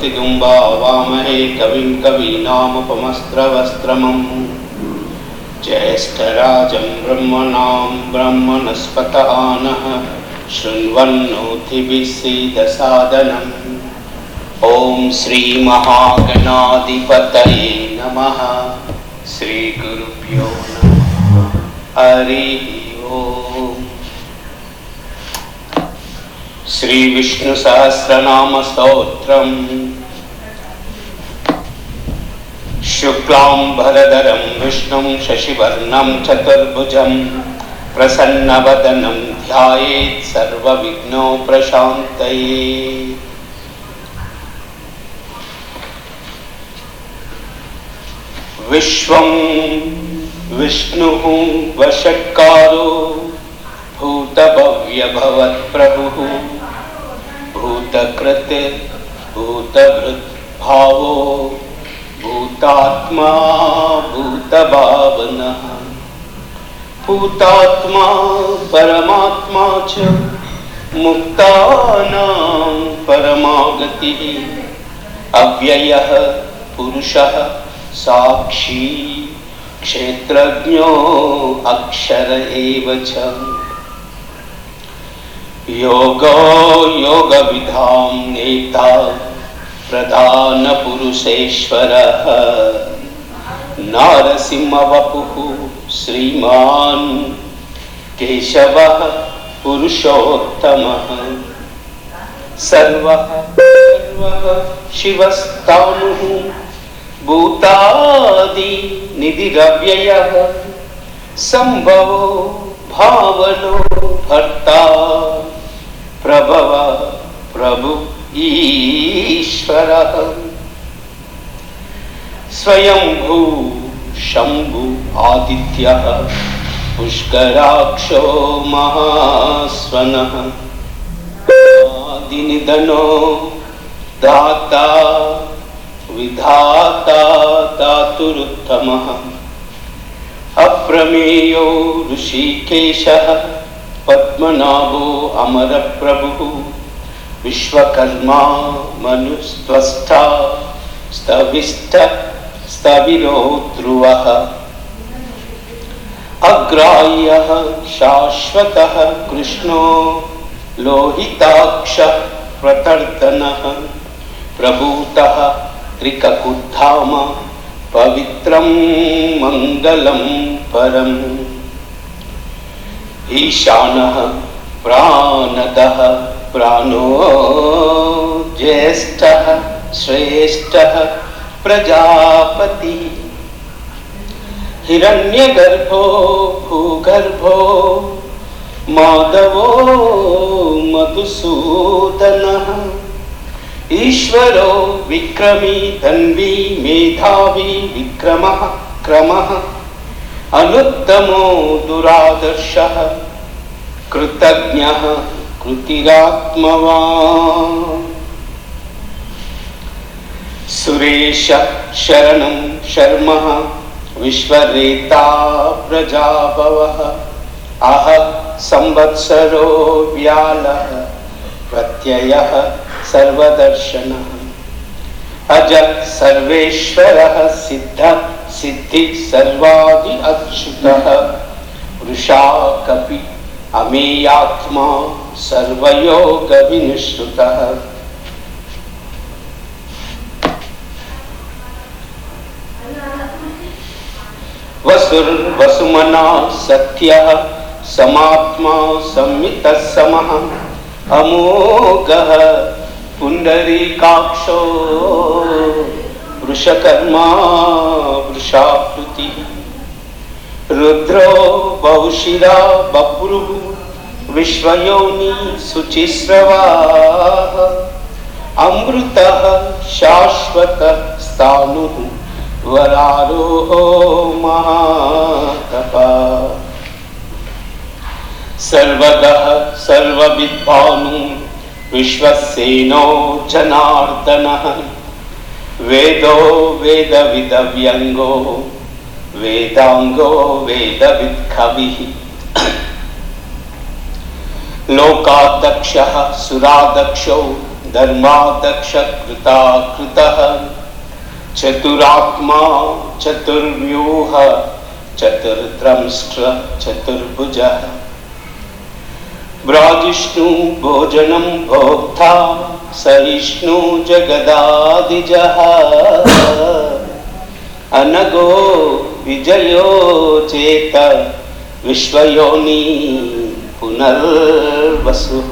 प्रतिगुं वामहे कविं कवीनामुपमस्त्रवस्त्रमम् ज्येष्ठराजं ब्रह्मणां ब्रह्मणस्पतः नः शृण्वन्नोतिभिः सीदसादनम्। ओम श्री महागणाधिपतये नमः। श्री गुरुभ्यो नमः। हरि ओम। श्री विष्णु सहस्रनाम स्तोत्रम। शुक्लां भरधरं विष्णुं शशिवर्णं चतुर्भुजं प्रसन्नवदनं ध्यायेत् सर्वविघ्नोपशान्तये। विश्वं विष्णुः वषट्कारो भूतभव्यभवत्प्रभुः भूतकृत भूतभृद्भावो भूतात्मा भूतभावनः भूतात्मा परमात्मा च मुक्तानां परमागतिः अव्ययः पुरुषः साक्षी क्षेत्रज्ञो अक्षर एव च। योगो योगविधां नेता प्रधान पुरुषेश्वरः नारसिंहवपुः श्रीमान् केशवः पुरुषोत्तमः सर्वः शिवस्तानुः भूतादि निधिरव्ययः संभवो भावनो भर्ता प्रभव प्रभु ईश्वरः स्वयंभू शंभु आदित्यः पुष्कराक्षो महास्वनः आदिनिधनो दाता विधाता दातुरुत्तमः अप्रमेयो ऋषिकेशः पद्मनाभो अमरप्रभुः विश्वकर्मा मनुस्त्वष्टा स्तविष्ठ स्थविरो ध्रुवः अग्राह्यः शाश्वतः कृष्णो लोहिताक्षः प्रतर्दनः प्रभूतः त्रिककुधाम पवित्रं मंगलं परम् ईशानः प्राणदः प्राणो ज्येष्ठः श्रेष्ठः प्रजापति हिरण्यगर्भो भूगर्भो माधवो मधुसूदनः ईश्वरो विक्रमी धन्वी मेधावी विक्रमः क्रमः अनुत्तमो दुरादर्शः कृतज्ञः कृतिरात्मवान् सुरेश शरणं शर्मः विश्वरेता प्रजाभवः अह संवत्सरो व्यालः प्रत्ययः सर्वदर्शनः अज सर्वेश्वरः सिद्ध सिद्धि सर्वादि अच्युतः वृषा कपि अमेयात्मा सर्वयोग विनिश्रुतः वसुर्वसुमना सत्यः समात्मा संमितः समः अमोघः पुंडरीकाक्षो वृषकर्मा वृषाकृतिः रुद्रो बहुशिरा बभ्रुः विश्वयोनि शुचिस्रवाः अमृतः शाश्वतः स्थाणुः वरारोहो महातपः सर्वगः सर्वविद्वान् विश्वसेनो जनार्दनः वेदो वेदविदव्यङ्गो वेदांगो वेदविद्कविः लोकाध्यक्षः सुराध्यक्षो धर्मादक्ष कृताकृतः चतुरात्मा चतुर्व्यूह चतुर्द्रंष्ट्र चतुर्भुजः ब्राजिष्णु भोजनं भोक्ता सहिष्णु जगदादिजः अनगो विजयो चेत विश्वयोनि पुनर्वसुः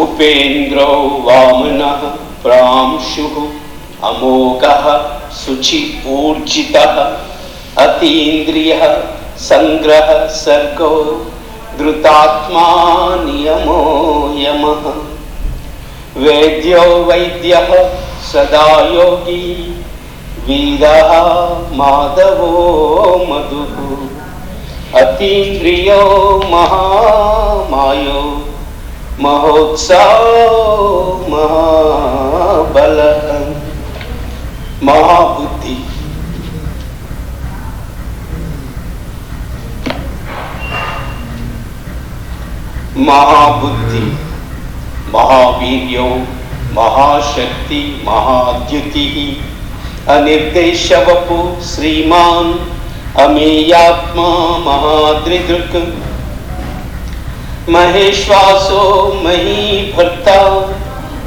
उपेन्द्रो वामनः प्रांशुः अमोघः शुचि ऊर्जितः अतीन्द्रियः संग्रह सर्गो द्रुतात्मा नियमो यमः वेद्यो वैद्यः सदा योगी वीरः माधवो मधुः अतीन्द्रियो महामायो महोत्साहो महाबलः महाबुद्धि महाबुद्धि महावीर्यो महाशक्ति महाद्युतिः अनिर्देशवपु श्रीमान् अमेयात्मा महादृदृक् महेश्वासो महीभर्ता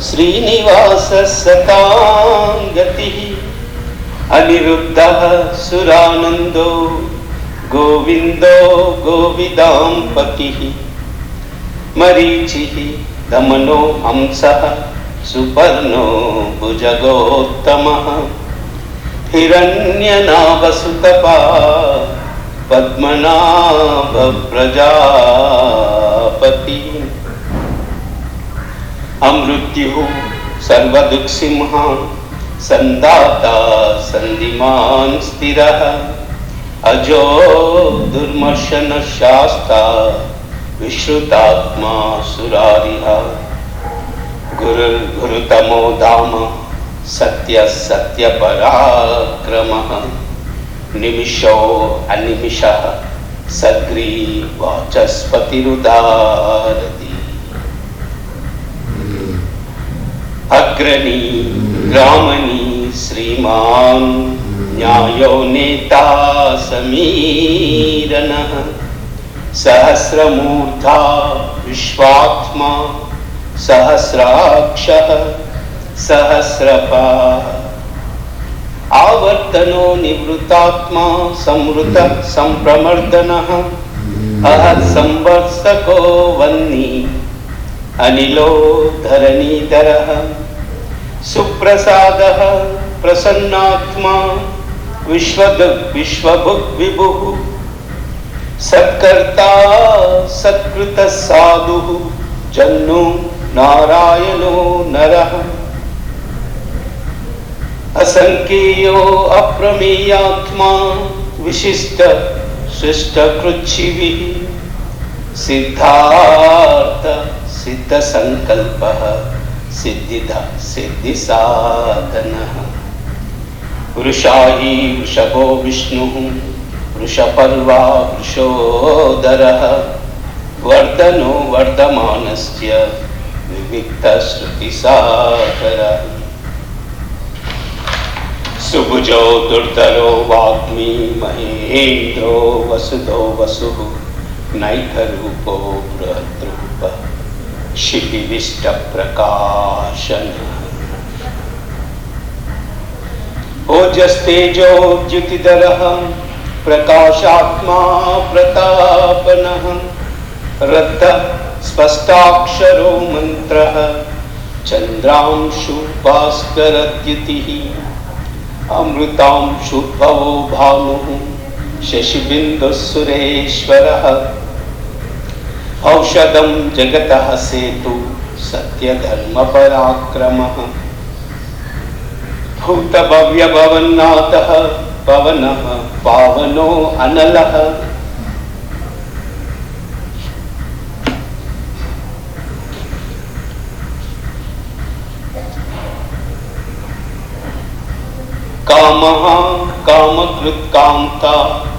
श्रीनिवास सतां गतिः अनिरुद्धः सुरानन्दो गोविन्दो गोविदाम्पतिः मरीचिः दमनो हंसः सुपर्णो भुजगोत्तमः हिरण्यनाभसुतपा पद्मनाभ प्रजापति अमृत्युः सर्वदुःखसिंह संदाता सन्धिमान् स्थिरः अजो दुर्मर्शन शास्ता विश्रुतात्मा सुरारिः गुरुर्गुरुतमो धाम सत्य सत्य पराक्रमः निमिषो अनिमिषः सग्रीवाचस्पतिरुदारति अग्रणी ग्रामणी श्रीमान् न्यायो नेता समीरणः सहस्रमूर्धा विश्वात्मा सहस्राक्षः सहस्रपाः आवर्तनो निवृत्तात्मा संवृत संप्रमर्दनः अहत् संवर्षको वह्नि अनिलो धरणीधरः सुप्रसादः प्रसन्नात्मा विश्वभुक् विभुः सत्कर्ता सत्कृत साधुः जन्नो नारायणो नरः असंख्यो अप्रमेयात्मा विशिष्ट शिष्ट कृच्छिभिः सिद्धार्थ सिद्ध संकल्पः सिद्धिदा सिद्धि साधनः वृषाही वृषभो विष्णुः वृषपर्वा वृषोदरः वर्धनो वर्धमानस्य विविक्त श्रुतिसागरः सुभुजो दुर्धरो वाग्मी महेन्द्रो वसुधो वसुः नैकरूपो बृहद्रूपः क्षितिविष्ट प्रकाशनः ओजस्तेजो द्युतिधरः प्रकाशात्मा प्रतापनः रद्ध स्पष्टाक्षरो मंत्रः चंद्रांशु भास्करद्युतिः अमृतांशुभवो भानुः शशिबिन्दुः सुरेश्वरः औषधं जगतः सेतु सत्यधर्मपराक्रमः भूतभव्यभवन्नाथः पवनः पावनो अनलः कामः कामकृत्कान्ता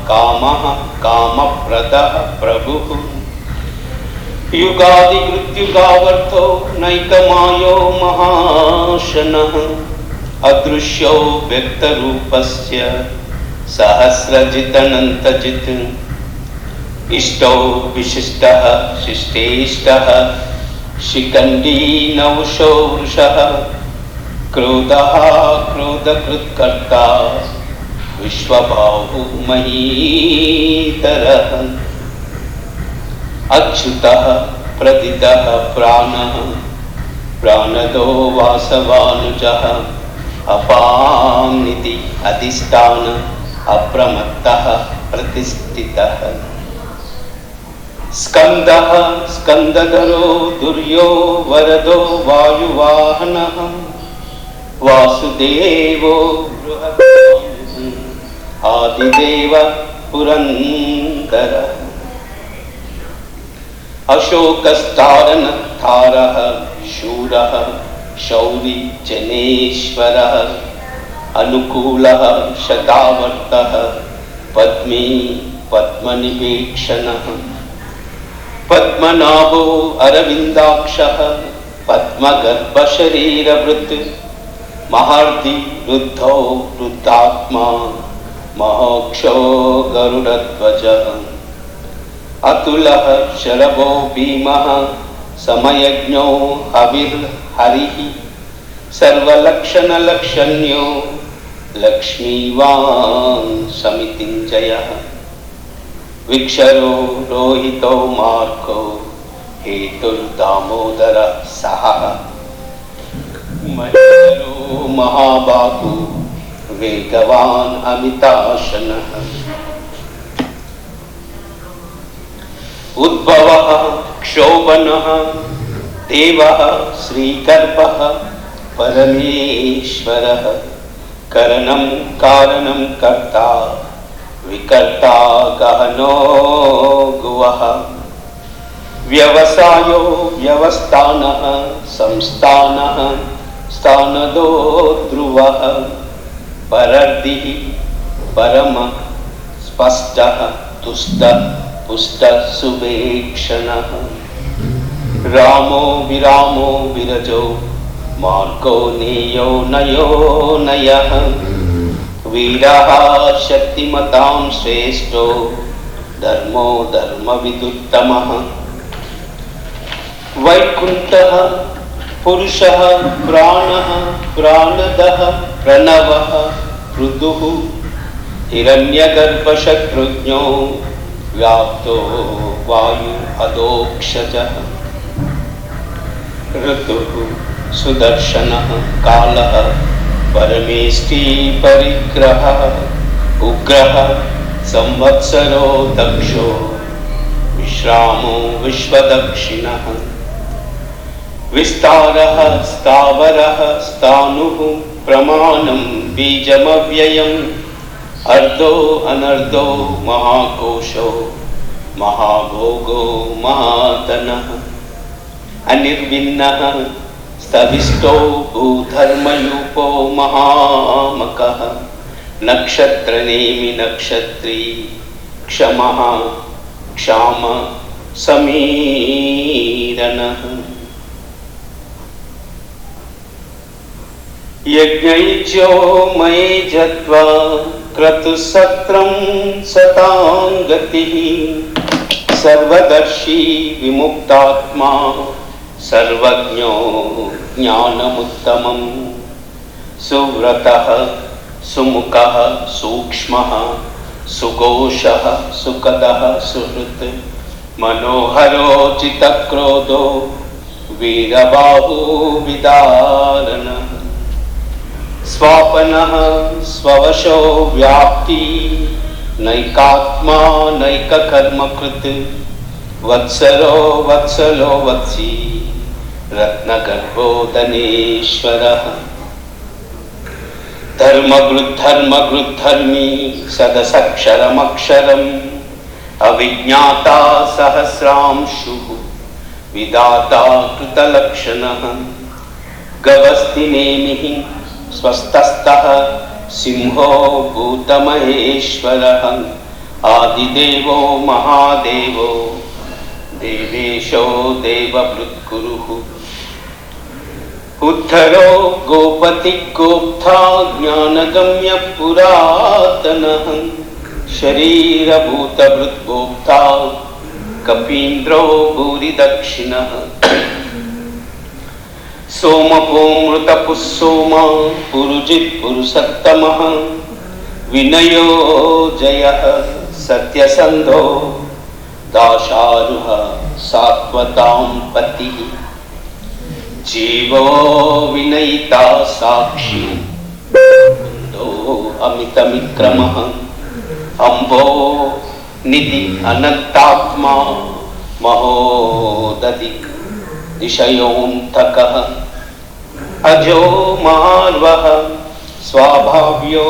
कामः कामप्रदः प्रभुः युगादिकृत्युगावर्थो नैकमायो महाशनः अदृश्यो व्यक्तरूपस्य सहस्रजिदनन्तजित् इष्टो विशिष्टः शिष्टेष्टः शिखण्डी नवशो वृषः क्रोधः क्रोधकृत्कर्ता विश्वबाहु महीधरः अच्युतः प्रदितः प्राणः प्राणदो वासवानुजः अपानिति अधिष्ठान अप्रमत्तः प्रतिष्ठितः स्कंदः स्कंदधरो दुर्यो वरदो वायुवाहनः वासुदेवो बृहत् आदिदेव पुरंदरः अशोकस्तारनत्थारः शूरः शौरी जनेश्वरः अनुकूलः शतावर्तः पद्मी पद्मनिवेक्षणः पद्मनाभो अरविन्दाक्षः पद्मगर्भशरीरवृत् महार्दि रुद्धो रुद्धात्मा महोक्षो गरुडध्वजः अतुलः शरभो भीमः समयज्ञो हविर्हरिः सर्वलक्षणलक्षण्यो लक्ष्मीवान् समितिञ्जयः विक्षरो रोहितो मार्को हेतुर्दामोदरः सहः महेश्वरो महाबाहु वेगवान् अमिताशनः उद्भवः क्षोभनः देवः श्रीगर्भः परमेश्वरः करणं कारणं कर्ता विकर्ता गहनो गुवः व्यवसायो व्यवस्थानः संस्थानः स्थानदो ध्रुवः परर्दिः परम स्पष्टः तुष्टः पुष्टः सुवेक्षणः रामो विरामो विरजो मार्गो नेयो नयो नयः वीरः शक्तिमतां श्रेष्ठो धर्मो धर्मविदुत्तमः वैकुण्ठः पुरुषः प्राणः प्राणदः प्रणवः पृथुः हिरण्यगर्भशत्रुघ्नो व्याप्तो वायु अदोक्षजः ऋतुः सुदर्शनः कालः परमेष्टि परिग्रहः उग्रः संवत्सरो दक्षो विश्रामो विश्वदक्षिणः विस्तारः स्थावरः स्थाणुः प्रमाणं बीजमव्ययम् अर्धो अनर्धो महाकोशो महाभोगो महाधनः अनिर्विन्नः स्तविष्टो भूधर्मयूपो महामकः नक्षत्रनेमि नक्षत्री क्षमः क्षाम समीरणः यज्ञैज्यो मये जत्वा क्रतुसत्रं सतां गतिः सर्वदर्शी विमुक्तात्मा सर्वज्ञो ज्ञानमुत्तमं सुव्रतः सुमुखः सूक्ष्मः सुघोषः सुखदः सुहृत् मनोहरो चित्तक्रोधो वीरबाहु विदारणः स्वापनः स्ववशो व्याप्ति नैकात्मा नैककर्मकृत् वत्सरो वत्सलो वत्सी रत्नगर्भो धनेश्वरः धर्मगृद्धर्मी सदसक्षरमक्षरम् अविज्ञाता सहस्रांशुः विदाता कृतलक्षणः गवस्तिनेमिः स्वस्थस्तः सिंहो भूतमहेश्वरः आदिदेवो महादेवो देवेशो देववृत्कुरुः उद्धरो गोपति गोप्ता ज्ञानगम्य पुरातनः शरीरभूतभृद्गोप्ता कपीन्द्रो भूरिदक्षिणः सोमपोमृतपुस्सोमा पुरुजित्पुरुषत्तमः विनयो जयः सत्यसन्धो दाशारुः सात्वतां पतिः जीवो विनयिता साक्षी कुन्दो अमितविक्रमः अम्बो निधि अनन्तात्मा महोदधि दिशयोऽन्तकः अजो मार्वः स्वाभाव्यो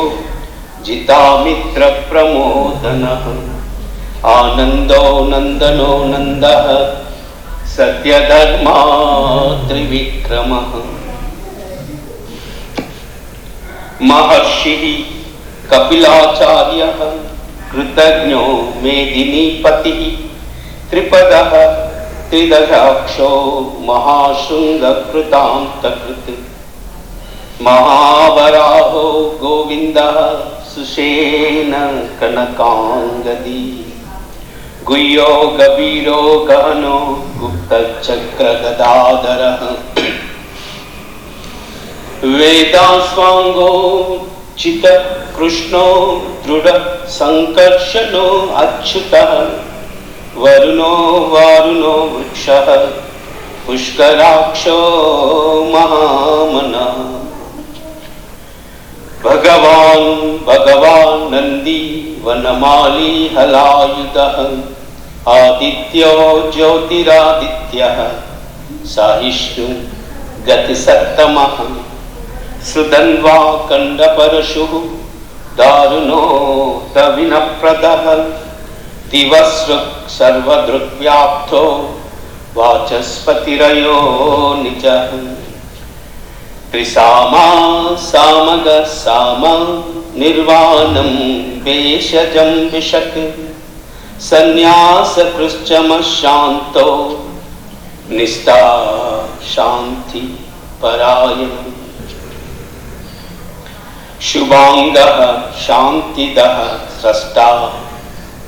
जितामित्र प्रमोदनः आनन्दो नन्दनो नन्दः सत्यधर्मा त्रिविक्रमः महर्षिः कपिलाचार्यः कृतज्ञो मेदिनीपतिः त्रिपदः त्रिदशाक्षो महाशृङ्गकृतान्तकृत् महावराहो गोविन्दः सुषेण कनकाङ्गदी गुह्यो गभीरो गहनो गुप्तचक्रगदाधरः वेदास्वाङ्गो चित कृष्णो दृढ संकर्षणो अच्युतः वरुणो वारुणो वृक्षः पुष्कराक्षो महामनः भगवान् नंदी वनमाली हलायुधः आदित्यो ज्योतिरादित्यः सहिष्णु गतिसत्तमः सुधन्वा कंडपरशुः दारुणो तविनप्रदः दिवसृक् सर्वदृग्व्याप्तो वाचस्पतिरयो निजः त्रिसामा सामग साम निर्वाणं भेषजं विशक् संन्यास कृश्चम शांतो निष्ठा शांति परायण शुभांगः शांतिदः स्रष्टा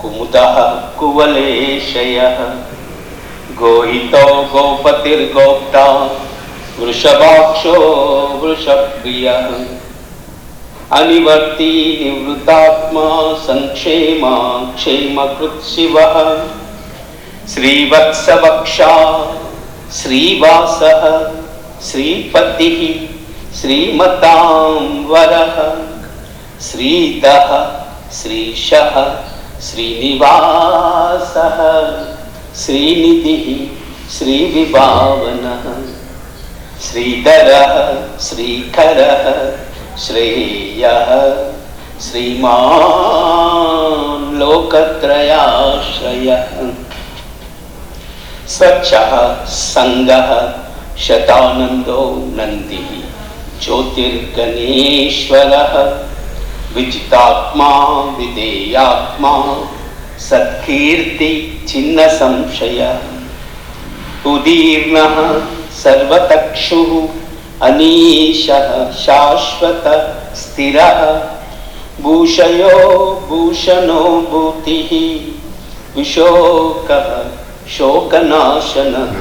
कुमुदः कुवलेशयः गोहितो गोपतिर्गोप्ता वृषभाक्षो वृषप्रियः अनिवर्ती निवृत्तात्मा संक्षेमा क्षेमकृत् शिवः श्रीवत्सवक्षा श्रीवासः श्रीपतिः श्रीमतां वरः श्रीधः श्रीशः श्रीनिवासः श्रीनिधिः श्रीविभावनः श्रीधरः श्रीकरः श्रेयः श्रीमान् लोकत्रयाश्रयः स्वच्छः संगः शतानन्दो नन्दिः ज्योतिर्गणेश्वरः विजितात्मा विधेयात्मा सत्कीर्ति छिन्न संशयः उदीर्णः सर्वतक्षुः अनीशः शाश्वत स्थिरः भूषयो भूषणो भूतिः विशोकः शोकनाशनः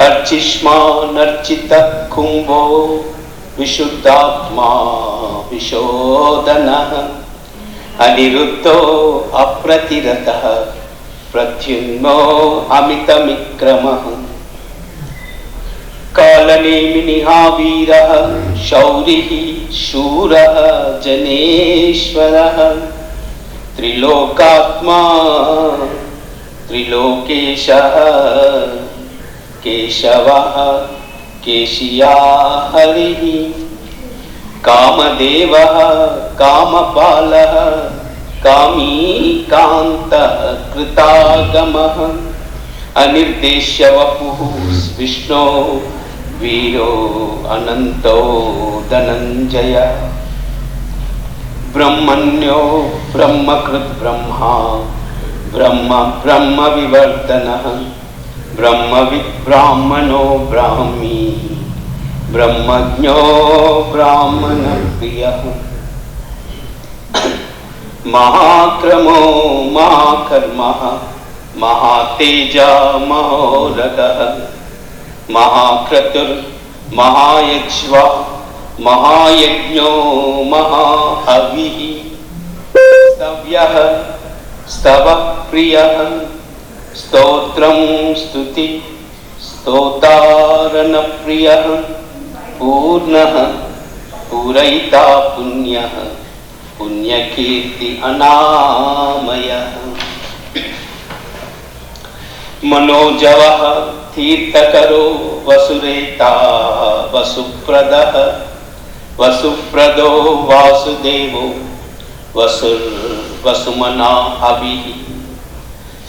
अर्चिष्मानर्चितः कुम्भो विशुद्धात्मा विशोदनः अनिरुद्धो अप्रतिरतः प्रद्युम्नो अमितविक्रमः कालनेमिनिहावीरः शौरिः शूरः जनेश्वरः त्रिलोकात्मा त्रिलोकेशः केशवः केशिया हरिः कामदेवः कामपालः कामी कान्तः कृतागमः अनिर्देश्य वपुः विष्णो वीरो अनंतो धनंजय ब्रह्मण्यो ब्रह्मकृत ब्रह्मा ब्रह्म ब्रह्म विवर्तनः ब्रह्मविद् ब्राह्मणो ब्राह्मी ब्रह्मज्ञो ब्राह्मण प्रियः महाक्रमो महाकर्मः महातेजा महोरगः महाक्रतुर् महायज्वा महायज्ञो महाहविः स्तव्यः स्तवः प्रियः स्तोत्रं स्तुति स्तोतारण प्रियः पूर्णः पूरयिता पुण्यः पुण्यकीर्ति अनामयः मनोजवः तीर्थकरो वसुरेता वसुप्रदः वसुप्रदो वासुदेवो वसुमना हविः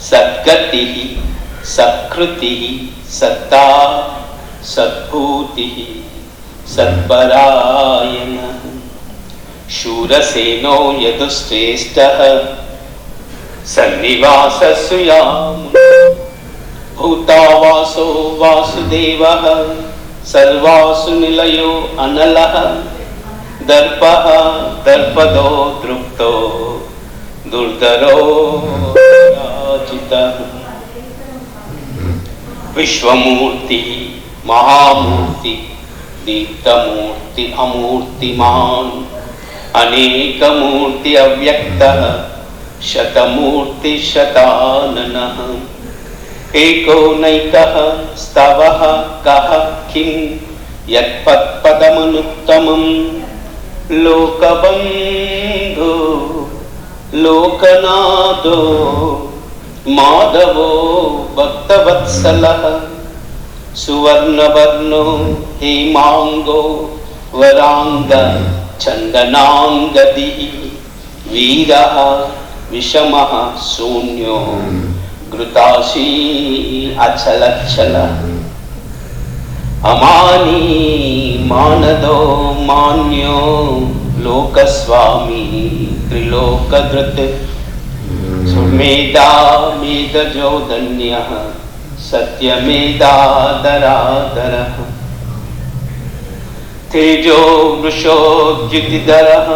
सद्गतिः सत्कृतिः सत्ता सद्भूतिः सत्परायणः शूरसेनो यदुश्रेष्ठः सन्निवासस्याम् भूतावासो वासुदेवः सर्वासु निलयो अनलः दर्पः दर्पदो दृप्तो दुर्धरो राजितः विश्वमूर्ति महामूर्ति दीप्तमूर्ति अमूर्तिमान् अनेकमूर्ति अव्यक्तः शतमूर्ति शताननः एको नैकः स्तवः कः किं यत्पदमनुत्तमं लोकबन्धो लोकनाथो माधवो भक्तवत्सलः सुवर्णवर्णो हेमांगो वरांग चंदनांगदी वीरः विषमः शून्यो घृताशी अचलच्छल अमानी मानदो मान्यो लोकस्वामी त्रिलोकधृत सुमेधा मेधजो धन्यः सत्यमेधादरादरः तेजो वृषोद्युतिधरः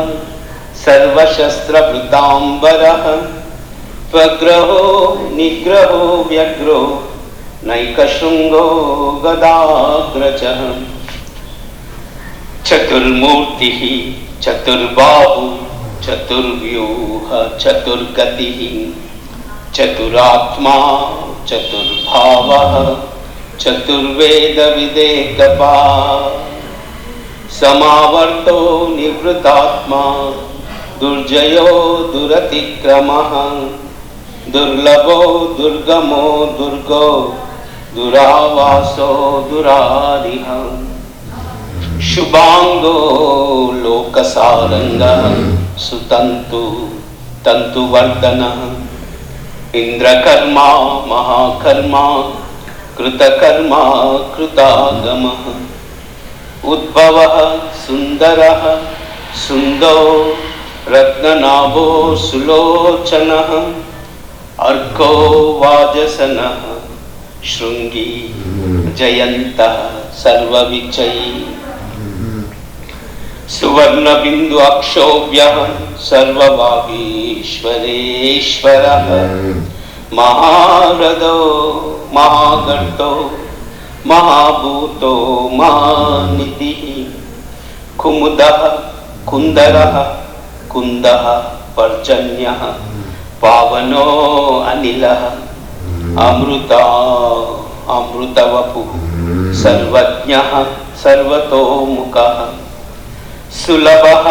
सर्वशस्त्रभृताम्बरः स्वग्रहो निग्रहो व्यग्रो नैकशृंगो गदाग्रजः चतुर्मूर्तिः चतुर्बाहु चतुर्व्यूह चतुर्गतिः चतुरात्मा चतुर्भावः चतुर्वेद विदेकपाः समावर्तो निवृतात्मा दुर्जयो दुरतिक्रमः दुर्लभो दुर्गमो दुर्गो दुरावासो दुरारिः शुभांगो लोकसारंगः सुतंतु तंतुवर्धनः इंद्रकर्मा महाकर्मा कृतकर्मा कृतागमः उद्भवः सुंदरः सुंदो रत्ननाभो सुलोचनः अर्को वाजसनः शृंगी जयन्तः सर्वविजयी सुवर्णबिंदु अक्षोभ्यः सर्वभागीश्वरेश्वरः महारदो महागर्तो महाभूतो महानिधिः कुमुदः कुंदरः कुंदः पर्जन्यः पावनो अनिलः अमृता अमृतवपुः सर्वज्ञः सर्वतोमुखः सुलभः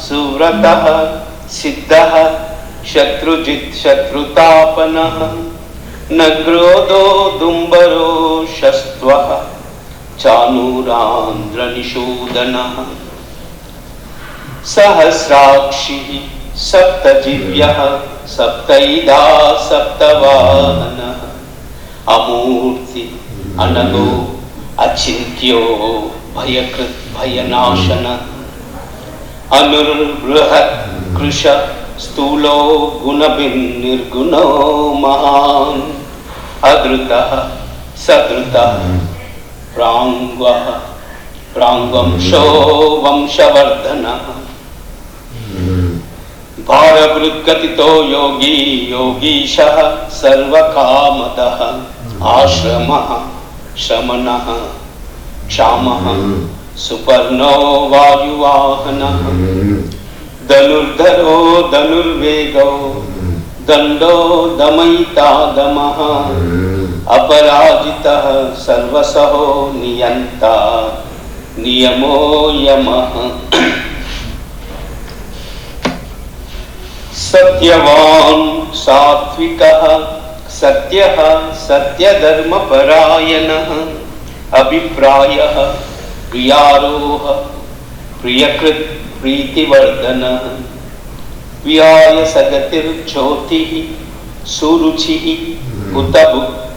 सुव्रतः सिद्धः शत्रुजित् शत्रुतापनः न क्रोधो दुम्बरो शस्त्वः चाणूरान्ध्रनिषूदनः सहस्राक्षिः सप्तजिह्वः सप्तैधा सप्तवाहनः अमूर्ति अनगो अचिन्त्यो भयकृत् भयनाशनः अनुर्बृहत् कृश स्थूलो गुणभिर्निर्गुणो महान् अधृतः सधृतः प्राङ्वंशो वंशवर्धनः भारभृद्गतितो योगी योगीशः सर्वकामदः आश्रमः शमनः क्षामः सुपर्णो वायुवाहनः धनुर्धरो धनुर्वेगो दंडो दमयिता दमः अपराजितः सर्वसहो नियंता नियमो यमः सत्यवान् सात्विकः सत्यः सत्यधर्मपरायणः अभिप्रायः प्रियारोह प्रियकृत् प्रीतिवर्धनः व्याय सगतिर्ज्योतिः सुरुचिः उत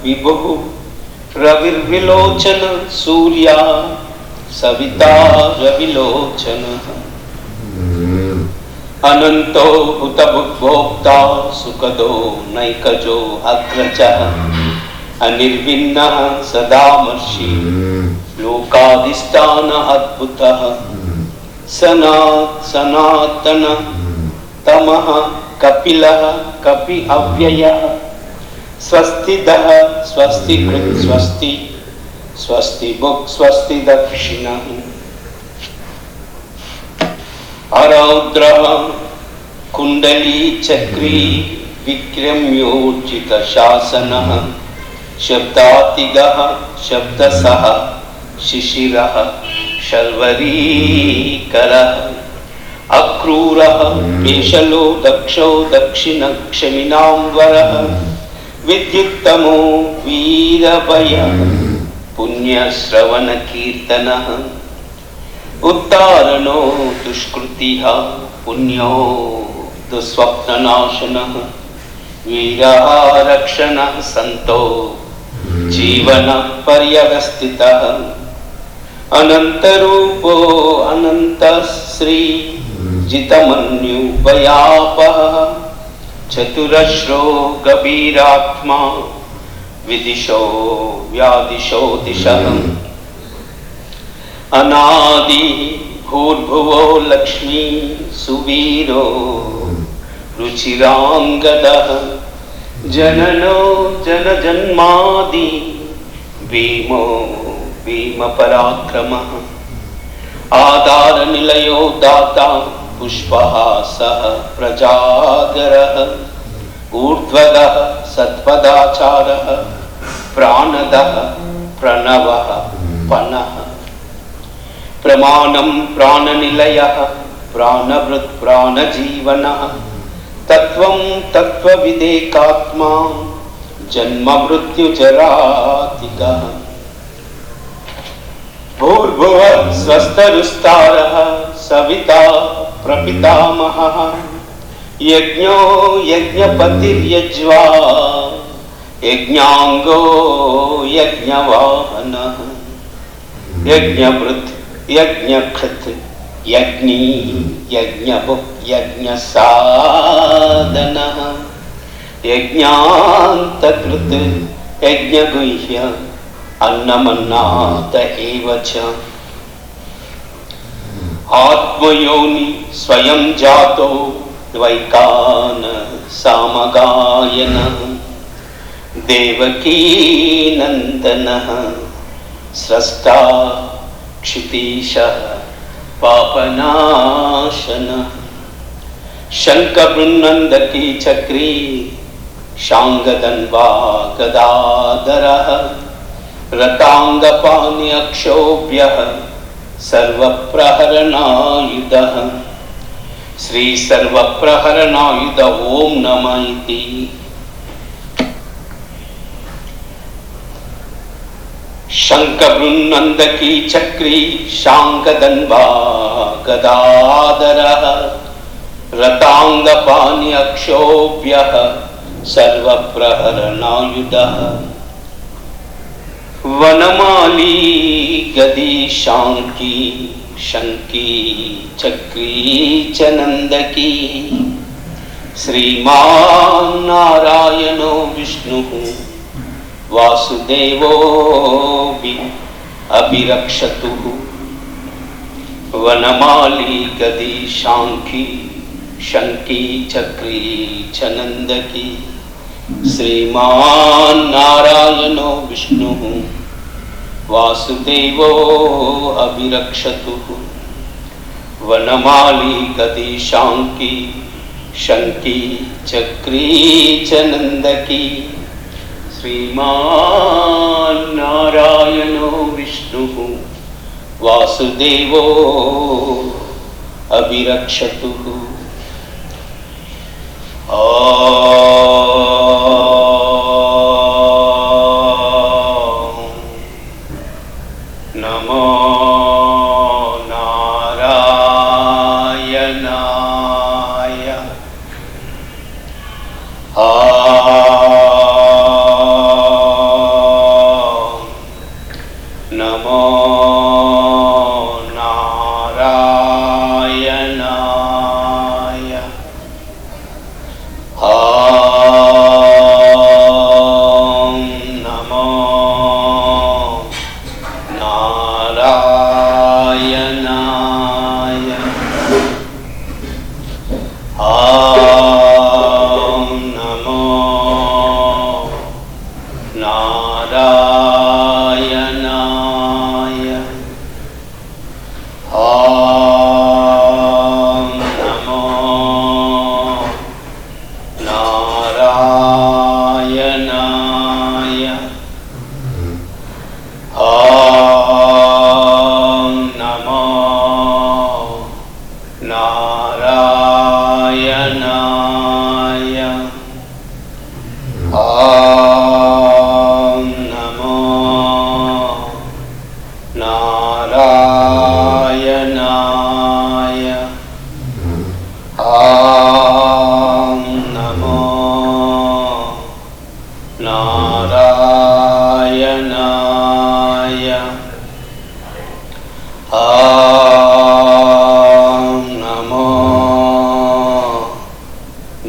विभुः रविर्विलोचन सूर्या सविता रविलोचनः अनंतो उत भोक्ता सुखदो नैकजो अग्रजः अनिर्विन्नः सदामर्षि लोकाधिष्ठान अद्भुतः सनातन तमः कपिलः कपि अव्ययः स्वस्तिदः स्वस्तिकृत् स्वस्ति स्वस्ति भुक् स्वस्ति दक्षिणः अरौद्रः कुंडली चक्री विक्रम्योचित शासनः शब्दातिगः शब्दसः शिशिरः शर्वरीकरः अक्रूरः पेशलो दक्षो दक्षिण क्षमिनाम्बरः विद्युत्तमो वीरभय पुण्यश्रवण कीर्तनः उत्तारणो दुष्कृतिः पुण्यो दुस्वप्ननाशनः वीररक्षणः संतो जीवन पर्यवस्थितः अनंतरूपो अनंतश्री जितमन्युपयापः चतुरश्रो गभीरात्मा विदिशो व्यादिशो दिशः अनादि भूर्भुवो लक्ष्मी सुवीरो रुचिरांगदः जननो जनजन्मादि भीमो भीम पराक्रमः आधार निलयो दाता पुष्पहासः प्रजागरः ऊर्ध्वदः सत्पदाचारः प्राणदः प्रणवः पनः प्रमाणं प्राणनिलयः प्राणभृत् प्राणजीवनः तत्त्वं तत्त्वविदेकात्मा जन्म मृत्युजरातिगः भूर्भुवः स्वस्तरुस्तारः सविता प्रपितामहः यज्ञो यज्ञपतिर्यज्वा यज्ञांगो यज्ञवाहनः यज्ञभृत् यज्ञकृत् यज्ञी यज्ञभुक् यज्ञसाधनः यज्ञान्तकृत् यज्ञगुह्य अन्नमन्नाद एव च आत्मयोनि स्वयं जातो द्वैकान सामगायनः देवकी नन्दनः स्रष्टा क्षितीशः पापनाशनः शङ्खबृन्नन्दकी चक्री शाङ्गदन्वा गदाधरः रताङ्गपाणि अक्षोभ्यः सर्वप्रहरणायुधः श्री सर्वप्रहरणायुध ओम नमः इति शङ्खबृन्नन्दकी चक्री शाङ्गदन्वा गदाधरः रताङ्गपाणि अक्षोभ्यः सर्वप्रहरणायुधः वनमाली गदी शांकी शंकी चक्री च नंदकी श्रीमान्नारायणो विष्णुः वासुदेवोऽपि अभिरक्षतुः वनमाली गदी शांकी शंकी चक्री च नंदकी श्रीमान्नारायणो विष्णुः वासुदेवो अभिरक्षतुः वनमाली गदी शांकी शंकी चक्री च नंदकी श्रीमान्नारायणो विष्णुः वासुदेवो अभिरक्षतुः। नमो नारायणाय। नमो नारायणाय। नमो नारायणाय। नमो नारायणाय। नमो नारायणाय। नमो नारायणाय। नमो नारायणाय। नमो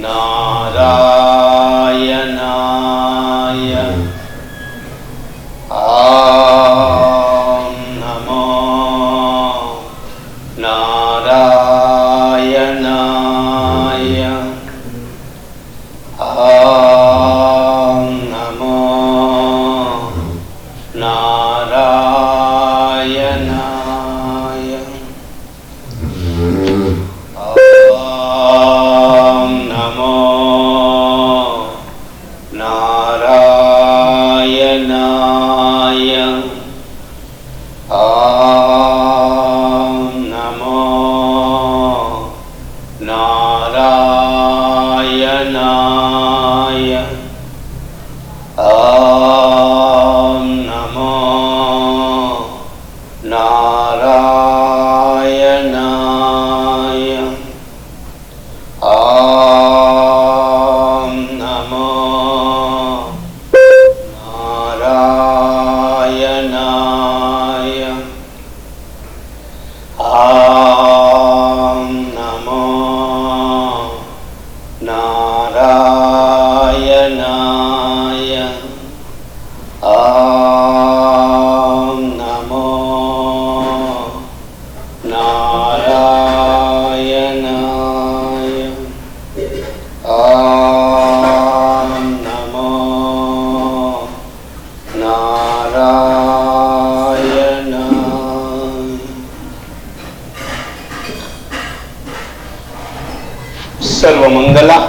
नारायणाय। नमो नारायणाय। नमो नारायणाय। नमो नारायणाय। नमो नारायणाय। नमो नारायणाय। नमो नारायणाय। नमो नारायणाय। नमो नारायणाय। नमो नारायणाय। नमो नारायणाय। सर्वमंगला